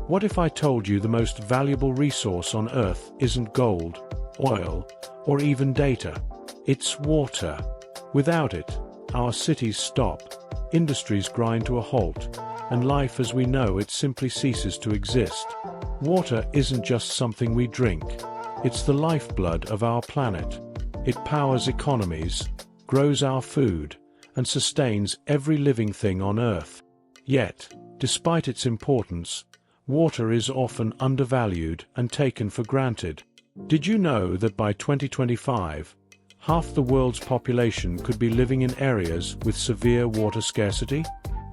What if I told you the most valuable resource on Earth isn't gold, oil, or even data? It's water. Without it, our cities stop, industries grind to a halt, and life as we know it simply ceases to exist. Water isn't just something we drink. It's the lifeblood of our planet. It powers economies, grows our food, and sustains every living thing on Earth. Yet, despite its importance, water is often undervalued and taken for granted. Did you know that by 2025, half the world's population could be living in areas with severe water scarcity?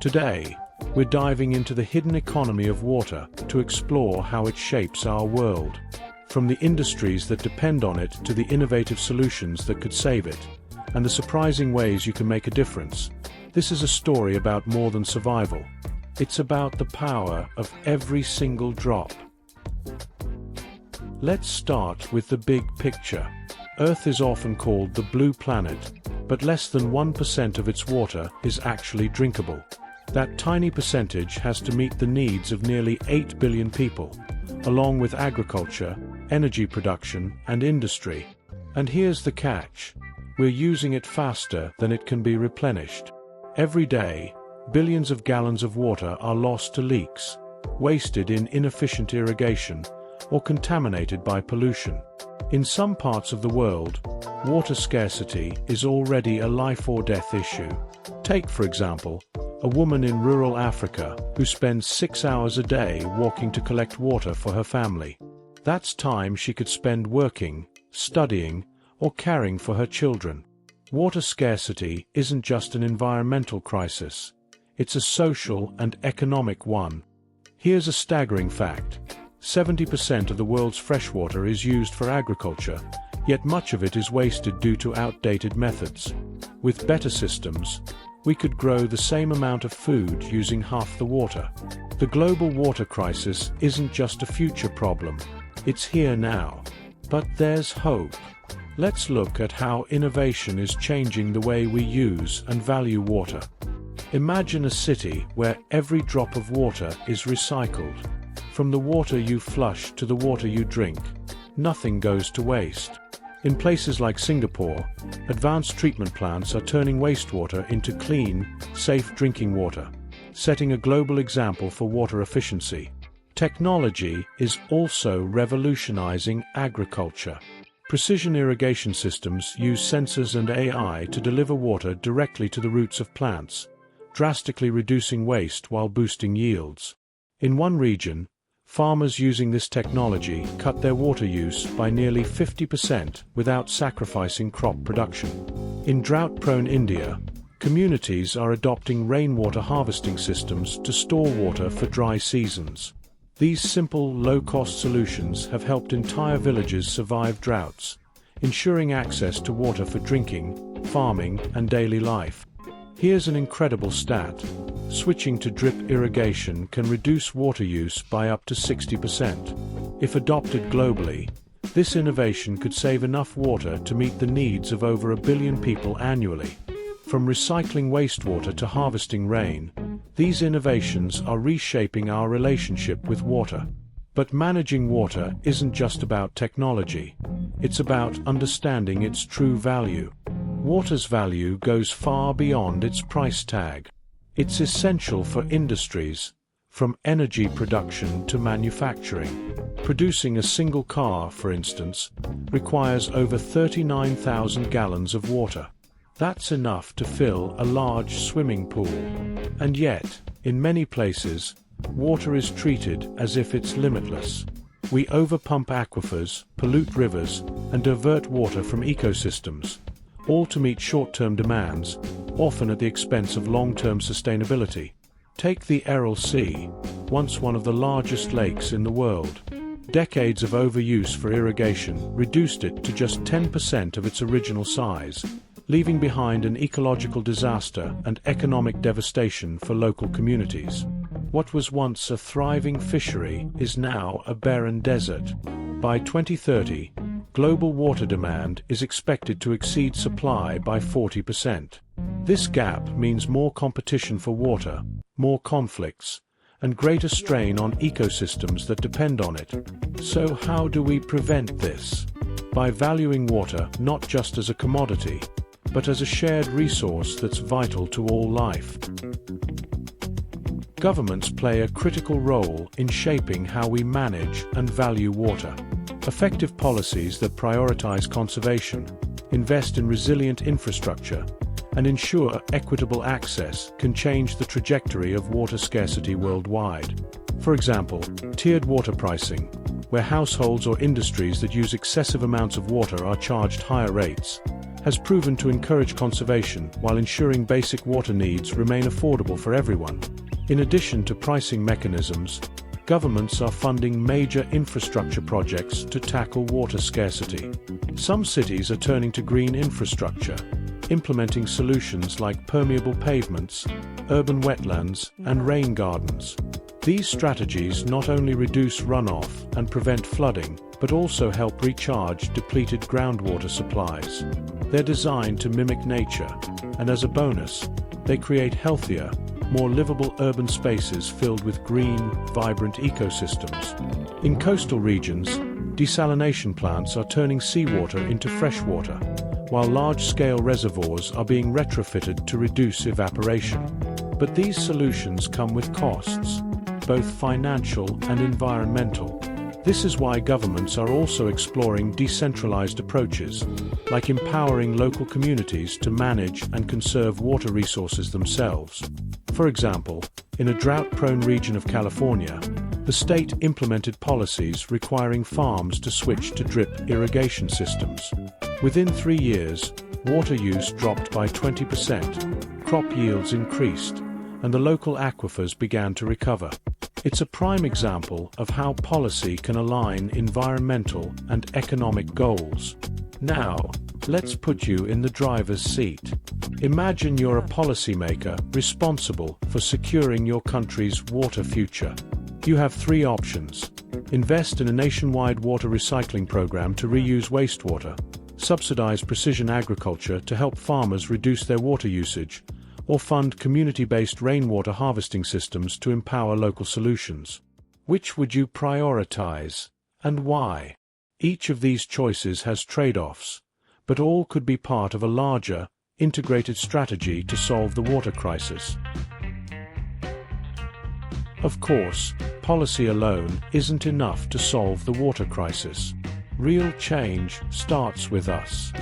Today, we're diving into the hidden economy of water to explore how it shapes our world. From the industries that depend on it to the innovative solutions that could save it, and the surprising ways you can make a difference. This is a story about more than survival. It's about the power of every single drop. Let's start with the big picture. Earth is often called the blue planet, but less than 1% of its water is actually drinkable. That tiny percentage has to meet the needs of nearly 8 billion people, along with agriculture, energy production, and industry. And here's the catch. We're using it faster than it can be replenished. Every day, billions of gallons of water are lost to leaks, wasted in inefficient irrigation, or contaminated by pollution. In some parts of the world, water scarcity is already a life-or-death issue. Take, for example, a woman in rural Africa who spends 6 hours a day walking to collect water for her family. That's time she could spend working, studying, or caring for her children. Water scarcity isn't just an environmental crisis. It's a social and economic one. Here's a staggering fact. 70% of the world's freshwater is used for agriculture, yet much of it is wasted due to outdated methods. With better systems, we could grow the same amount of food using half the water. The global water crisis isn't just a future problem. It's here now. But there's hope. Let's look at how innovation is changing the way we use and value water. Imagine a city where every drop of water is recycled. From the water you flush to the water you drink, nothing goes to waste. In places like Singapore, advanced treatment plants are turning wastewater into clean, safe drinking water, setting a global example for water efficiency. Technology is also revolutionizing agriculture. Precision irrigation systems use sensors and AI to deliver water directly to the roots of plants, drastically reducing waste while boosting yields. In one region, farmers using this technology cut their water use by nearly 50% without sacrificing crop production. In drought-prone India, communities are adopting rainwater harvesting systems to store water for dry seasons. These simple, low-cost solutions have helped entire villages survive droughts, ensuring access to water for drinking, farming, and daily life. Here's an incredible stat. Switching to drip irrigation can reduce water use by up to 60%. If adopted globally, this innovation could save enough water to meet the needs of over 1 billion people annually. From recycling wastewater to harvesting rain, these innovations are reshaping our relationship with water. But managing water isn't just about technology. It's about understanding its true value. Water's value goes far beyond its price tag. It's essential for industries, from energy production to manufacturing. Producing a single car, for instance, requires over 39,000 gallons of water. That's enough to fill a large swimming pool. And yet, in many places, water is treated as if it's limitless. We overpump aquifers, pollute rivers, and divert water from ecosystems, all to meet short-term demands, often at the expense of long-term sustainability. Take the Aral Sea, once one of the largest lakes in the world. Decades of overuse for irrigation reduced it to just 10% of its original size, leaving behind an ecological disaster and economic devastation for local communities. What was once a thriving fishery is now a barren desert. By 2030, global water demand is expected to exceed supply by 40%. This gap means more competition for water, more conflicts, and greater strain on ecosystems that depend on it. So how do we prevent this? By valuing water not just as a commodity, but as a shared resource that's vital to all life. Governments play a critical role in shaping how we manage and value water. Effective policies that prioritize conservation, invest in resilient infrastructure, and ensure equitable access can change the trajectory of water scarcity worldwide. For example, tiered water pricing, where households or industries that use excessive amounts of water are charged higher rates, has proven to encourage conservation while ensuring basic water needs remain affordable for everyone. In addition to pricing mechanisms, governments are funding major infrastructure projects to tackle water scarcity. Some cities are turning to green infrastructure, implementing solutions like permeable pavements, urban wetlands, and rain gardens. These strategies not only reduce runoff and prevent flooding, but also help recharge depleted groundwater supplies. They're designed to mimic nature, and as a bonus, they create healthier, more livable urban spaces filled with green, vibrant ecosystems. In coastal regions, desalination plants are turning seawater into fresh water, while large-scale reservoirs are being retrofitted to reduce evaporation. But these solutions come with costs, both financial and environmental. This is why governments are also exploring decentralized approaches, like empowering local communities to manage and conserve water resources themselves. For example, in a drought-prone region of California, the state implemented policies requiring farms to switch to drip irrigation systems. Within 3 years, water use dropped by 20%, crop yields increased, and the local aquifers began to recover. It's a prime example of how policy can align environmental and economic goals. Now, let's put you in the driver's seat. Imagine you're a policymaker responsible for securing your country's water future. You have 3 options. Invest in a nationwide water recycling program to reuse wastewater, subsidize precision agriculture to help farmers reduce their water usage, or fund community-based rainwater harvesting systems to empower local solutions. Which would you prioritize, and why? Each of these choices has trade-offs, but all could be part of a larger, integrated strategy to solve the water crisis. Of course, policy alone isn't enough to solve the water crisis. Real change starts with us.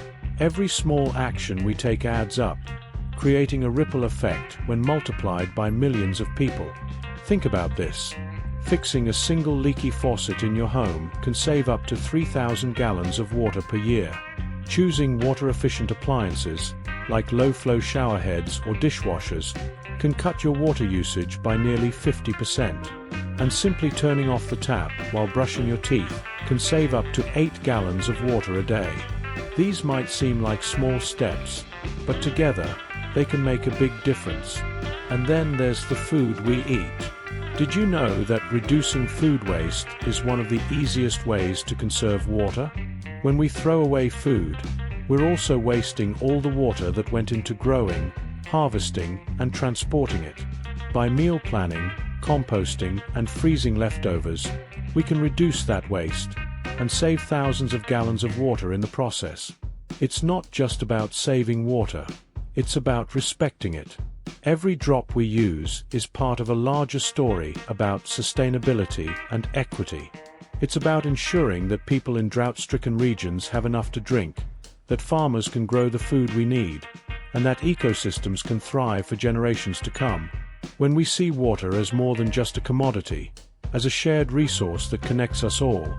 Every small action we take adds up, creating a ripple effect when multiplied by millions of people. Think about this. Fixing a single leaky faucet in your home can save up to 3,000 gallons of water per year. Choosing water-efficient appliances, like low-flow shower heads or dishwashers, can cut your water usage by nearly 50%. And simply turning off the tap while brushing your teeth can save up to 8 gallons of water a day. These might seem like small steps, but together, they can make a big difference. And then there's the food we eat. Did you know that reducing food waste is one of the easiest ways to conserve water? When we throw away food, we're also wasting all the water that went into growing, harvesting, and transporting it. By meal planning, composting, and freezing leftovers, we can reduce that waste and save thousands of gallons of water in the process. It's not just about saving water. It's about respecting it. Every drop we use is part of a larger story about sustainability and equity. It's about ensuring that people in drought-stricken regions have enough to drink, that farmers can grow the food we need, and that ecosystems can thrive for generations to come. When we see water as more than just a commodity, as a shared resource that connects us all,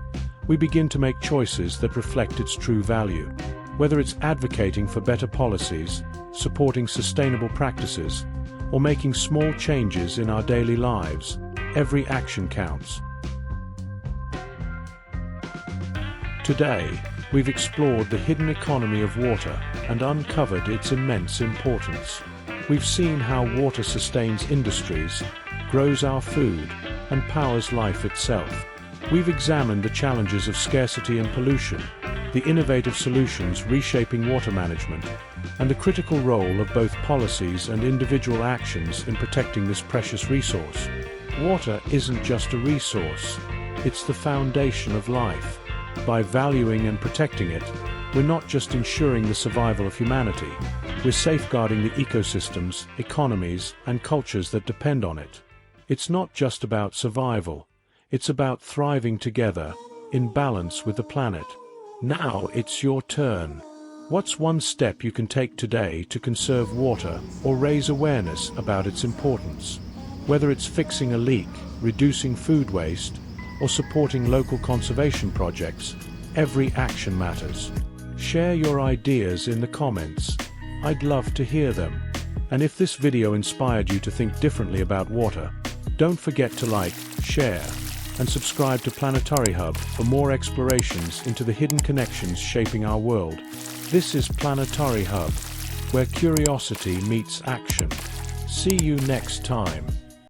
we begin to make choices that reflect its true value. Whether it's advocating for better policies, supporting sustainable practices, or making small changes in our daily lives, every action counts. Today, we've explored the hidden economy of water and uncovered its immense importance. We've seen how water sustains industries, grows our food, and powers life itself. We've examined the challenges of scarcity and pollution, the innovative solutions reshaping water management, and the critical role of both policies and individual actions in protecting this precious resource. Water isn't just a resource, it's the foundation of life. By valuing and protecting it, we're not just ensuring the survival of humanity, we're safeguarding the ecosystems, economies, and cultures that depend on it. It's not just about survival, it's about thriving together, in balance with the planet. Now it's your turn. What's one step you can take today to conserve water or raise awareness about its importance? Whether it's fixing a leak, reducing food waste, or supporting local conservation projects, every action matters. Share your ideas in the comments. I'd love to hear them. And if this video inspired you to think differently about water, don't forget to like, share, and subscribe to PlanetariHub for more explorations into the hidden connections shaping our world. This is PlanetariHub, where curiosity meets action. See you next time.